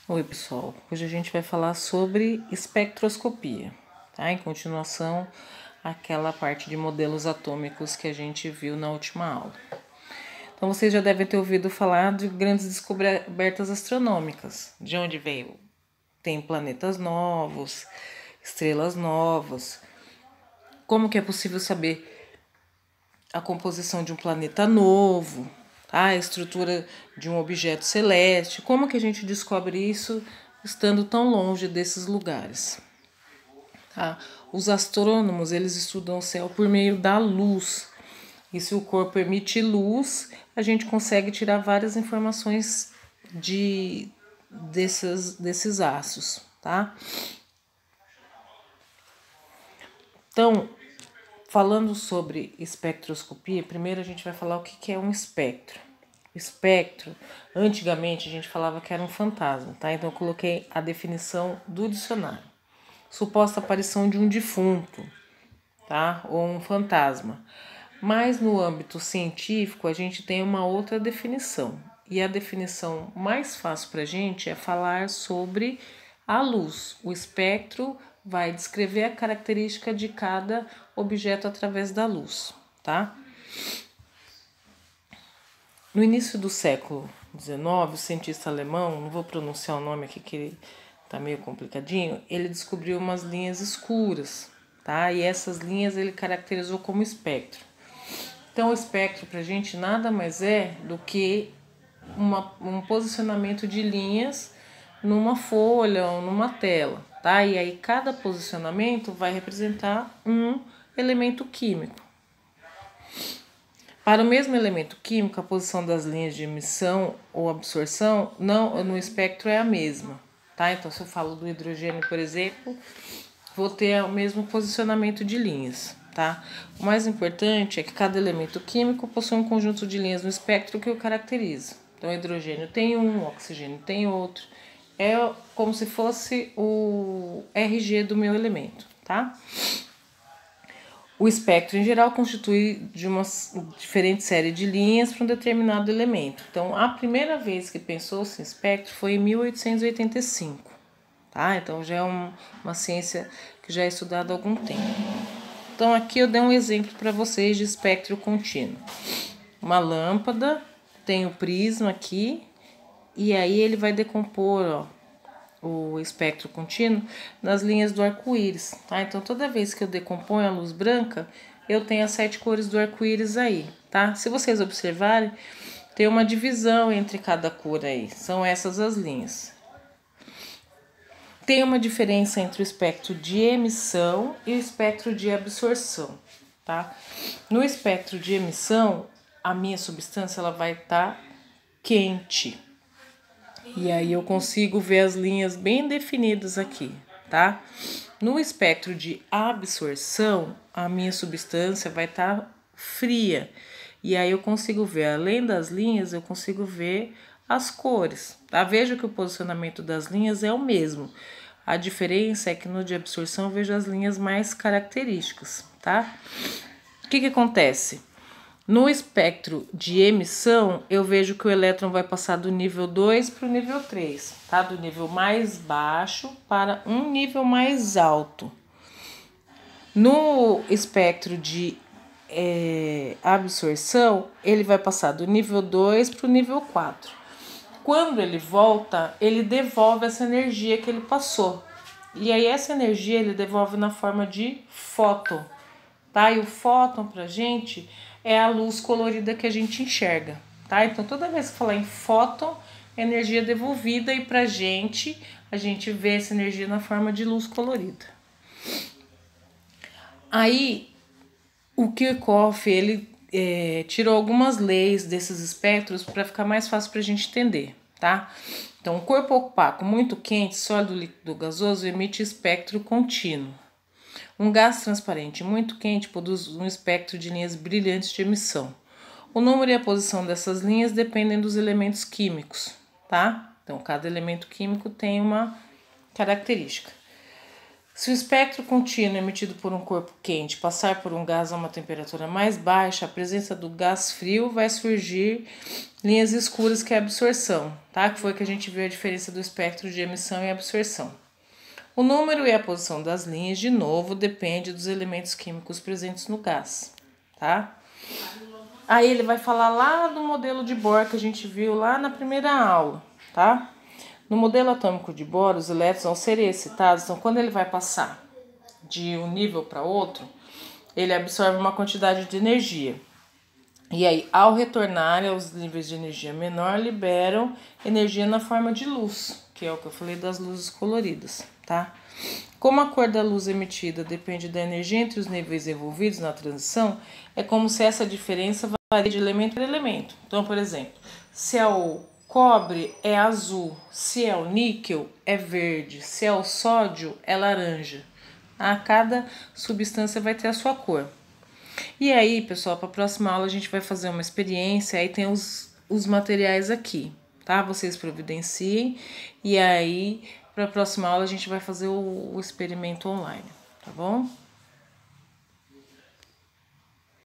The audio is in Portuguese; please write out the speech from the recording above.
Oi, pessoal. Hoje a gente vai falar sobre espectroscopia, tá? Em continuação, aquela parte de modelos atômicos que a gente viu na última aula. Então, vocês já devem ter ouvido falar de grandes descobertas astronômicas, de onde veio. Tem planetas novos, estrelas novas. Como que é possível saber a composição de um planeta novo, tá? A estrutura de um objeto celeste? Como que a gente descobre isso estando tão longe desses lugares? Tá? Os astrônomos, eles estudam o céu por meio da luz. E se o corpo emite luz, a gente consegue tirar várias informações desses astros, tá? Então, falando sobre espectroscopia, primeiro a gente vai falar o que é um espectro. Espectro, antigamente a gente falava que era um fantasma, tá? Então eu coloquei a definição do dicionário. Suposta aparição de um defunto, tá? Ou um fantasma. Mas no âmbito científico a gente tem uma outra definição. E a definição mais fácil para a gente é falar sobre a luz. O espectro vai descrever a característica de cada objeto através da luz, tá? No início do século XIX, o cientista alemão, não vou pronunciar o nome aqui que ele tá meio complicadinho, ele descobriu umas linhas escuras, tá? E essas linhas ele caracterizou como espectro. Então, o espectro para a gente nada mais é do que um posicionamento de linhas numa folha ou numa tela, tá? E aí cada posicionamento vai representar um elemento químico. Para o mesmo elemento químico, a posição das linhas de emissão ou absorção no espectro é a mesma, tá? Então, se eu falo do hidrogênio, por exemplo, vou ter o mesmo posicionamento de linhas, tá? O mais importante é que cada elemento químico possui um conjunto de linhas no espectro que o caracteriza. Então, o hidrogênio tem um, o oxigênio tem outro. É como se fosse o RG do meu elemento, tá? O espectro, em geral, constitui de uma diferente série de linhas para um determinado elemento. Então, a primeira vez que pensou-se em espectro foi em 1885. Tá? Então, já é uma ciência que já é estudada há algum tempo. Então, aqui eu dei um exemplo para vocês de espectro contínuo. Uma lâmpada, tem o prisma aqui, e aí ele vai decompor, ó, o espectro contínuo nas linhas do arco-íris, tá? Então, toda vez que eu decomponho a luz branca, eu tenho as 7 cores do arco-íris aí, tá? Se vocês observarem, tem uma divisão entre cada cor aí, são essas as linhas. Tem uma diferença entre o espectro de emissão e o espectro de absorção, tá? No espectro de emissão, a minha substância ela vai estar quente. E aí eu consigo ver as linhas bem definidas aqui, tá? No espectro de absorção, a minha substância vai estar fria. E aí eu consigo ver, além das linhas, eu consigo ver as cores, tá? Veja que o posicionamento das linhas é o mesmo. A diferença é que no de absorção eu vejo as linhas mais características, tá? O que acontece? No espectro de emissão, eu vejo que o elétron vai passar do nível 2 para o nível 3, tá? Do nível mais baixo para um nível mais alto. No espectro de absorção, ele vai passar do nível 2 para o nível 4. Quando ele volta, ele devolve essa energia que ele passou. E aí essa energia ele devolve na forma de fóton, tá? E o fóton pra gente é a luz colorida que a gente enxerga, tá? Então toda vez que falar em fóton, é energia devolvida e pra gente, a gente vê essa energia na forma de luz colorida. Aí o Kirchhoff, ele tirou algumas leis desses espectros para ficar mais fácil para a gente entender, tá? Então, um corpo opaco muito quente, sólido, líquido, gasoso, emite espectro contínuo. Um gás transparente muito quente produz um espectro de linhas brilhantes de emissão. O número e a posição dessas linhas dependem dos elementos químicos, tá? Então, cada elemento químico tem uma característica. Se o espectro contínuo emitido por um corpo quente passar por um gás a uma temperatura mais baixa, a presença do gás frio vai surgir linhas escuras, que é a absorção, tá? Que foi que a gente viu a diferença do espectro de emissão e absorção. O número e a posição das linhas, de novo, depende dos elementos químicos presentes no gás, tá? Aí ele vai falar lá do modelo de Bohr que a gente viu lá na primeira aula, tá? No modelo atômico de Bohr, os elétrons, ao serem excitados, então quando ele vai passar de um nível para outro, ele absorve uma quantidade de energia. E aí, ao retornar aos níveis de energia menor, liberam energia na forma de luz, que é o que eu falei das luzes coloridas, tá? Como a cor da luz emitida depende da energia entre os níveis envolvidos na transição, é como se essa diferença varia de elemento para elemento. Então, por exemplo, se é o cobre é azul, se é o níquel é verde, se é o sódio é laranja. Cada substância vai ter a sua cor. E aí, pessoal, para a próxima aula a gente vai fazer uma experiência, aí tem os materiais aqui, tá? Vocês providenciem e aí para a próxima aula a gente vai fazer o experimento online, tá bom?